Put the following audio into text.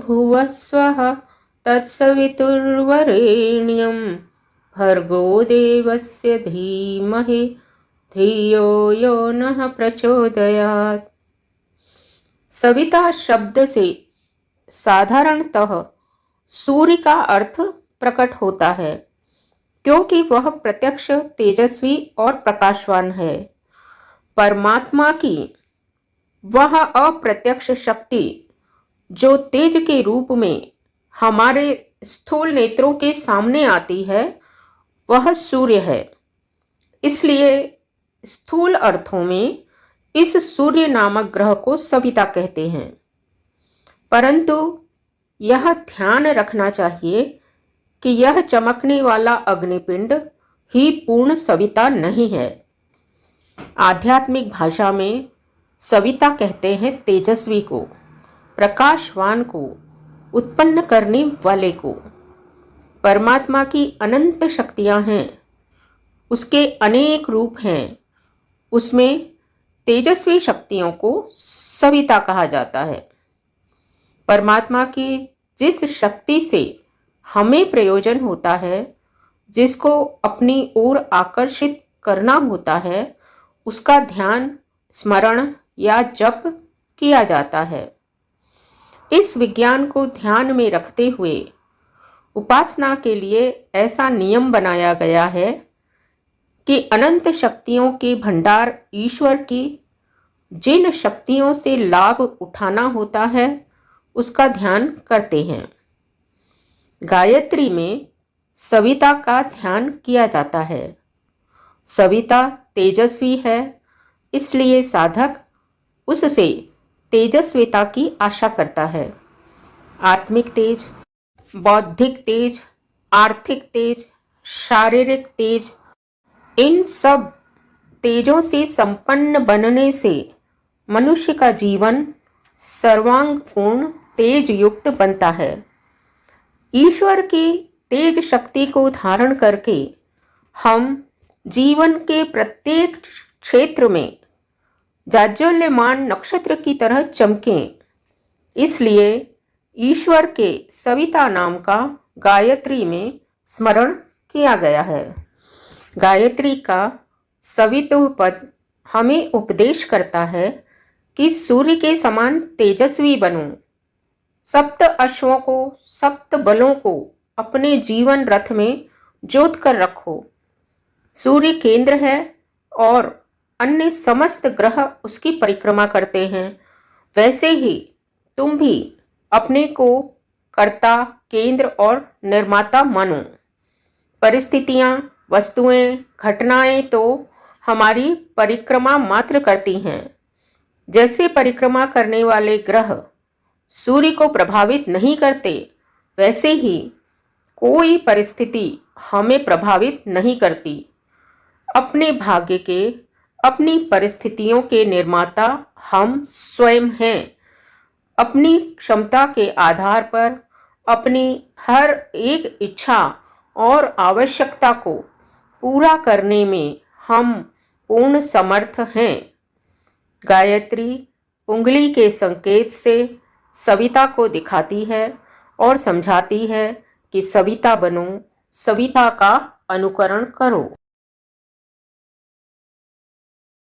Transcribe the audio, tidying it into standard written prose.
भुवस्वः तत्सवितुर्वरेण्यं भर्गो देवस्य धीमहि धियो यो नः प्रचोदयात्। सविता शब्द से साधारणतः सूर्य का अर्थ प्रकट होता है, क्योंकि वह प्रत्यक्ष, तेजस्वी और प्रकाशवान है। परमात्मा की वह अप्रत्यक्ष शक्ति जो तेज के रूप में हमारे स्थूल नेत्रों के सामने आती है, वह सूर्य है। इसलिए स्थूल अर्थों में इस सूर्य नामक ग्रह को सविता कहते हैं। परंतु यह ध्यान रखना चाहिए कि यह चमकने वाला अग्निपिंड ही पूर्ण सविता नहीं है। आध्यात्मिक भाषा में सविता कहते हैं तेजस्वी को, प्रकाशवान को, उत्पन्न करने वाले को। परमात्मा की अनंत शक्तियां हैं, उसके अनेक रूप हैं। उसमें तेजस्वी शक्तियों को सविता कहा जाता है। परमात्मा की जिस शक्ति से हमें प्रयोजन होता है, जिसको अपनी ओर आकर्षित करना होता है, उसका ध्यान, स्मरण या जप किया जाता है। इस विज्ञान को ध्यान में रखते हुए उपासना के लिए ऐसा नियम बनाया गया है कि अनंत शक्तियों के भंडार ईश्वर की जिन शक्तियों से लाभ उठाना होता है, उसका ध्यान करते हैं। गायत्री में सविता का ध्यान किया जाता है। सविता तेजस्वी है, इसलिए साधक उससे तेजस्विता की आशा करता है। आत्मिक तेज, बौद्धिक तेज, आर्थिक तेज, शारीरिक तेज, इन सब तेजों से संपन्न बनने से मनुष्य का जीवन सर्वांगपूर्ण तेज युक्त बनता है। ईश्वर की तेज शक्ति को धारण करके हम जीवन के प्रत्येक क्षेत्र में जाज्वल्यमान नक्षत्र की तरह चमकें। इसलिए ईश्वर के सविता नाम का गायत्री में स्मरण किया गया है। गायत्री का सवितुः पद हमें उपदेश करता है कि सूर्य के समान तेजस्वी बनो। सप्त अश्वों को, सप्त बलों को अपने जीवन रथ में जोत कर रखो। सूर्य केंद्र है और अन्य समस्त ग्रह उसकी परिक्रमा करते हैं। वैसे ही तुम भी अपने को कर्ता, केंद्र और निर्माता मानो। परिस्थितियां, वस्तुएं, घटनाएं तो हमारी परिक्रमा मात्र करती हैं। जैसे परिक्रमा करने वाले ग्रह सूर्य को प्रभावित नहीं करते, वैसे ही कोई परिस्थिति हमें प्रभावित नहीं करती। अपने भाग्य के, अपनी परिस्थितियों के निर्माता हम स्वयं हैं। अपनी क्षमता के आधार पर अपनी हर एक इच्छा और आवश्यकता को पूरा करने में हम पूर्ण समर्थ हैं। गायत्री उंगली के संकेत से सविता को दिखाती है और समझाती है कि सविता बनो, सविता का अनुकरण करो।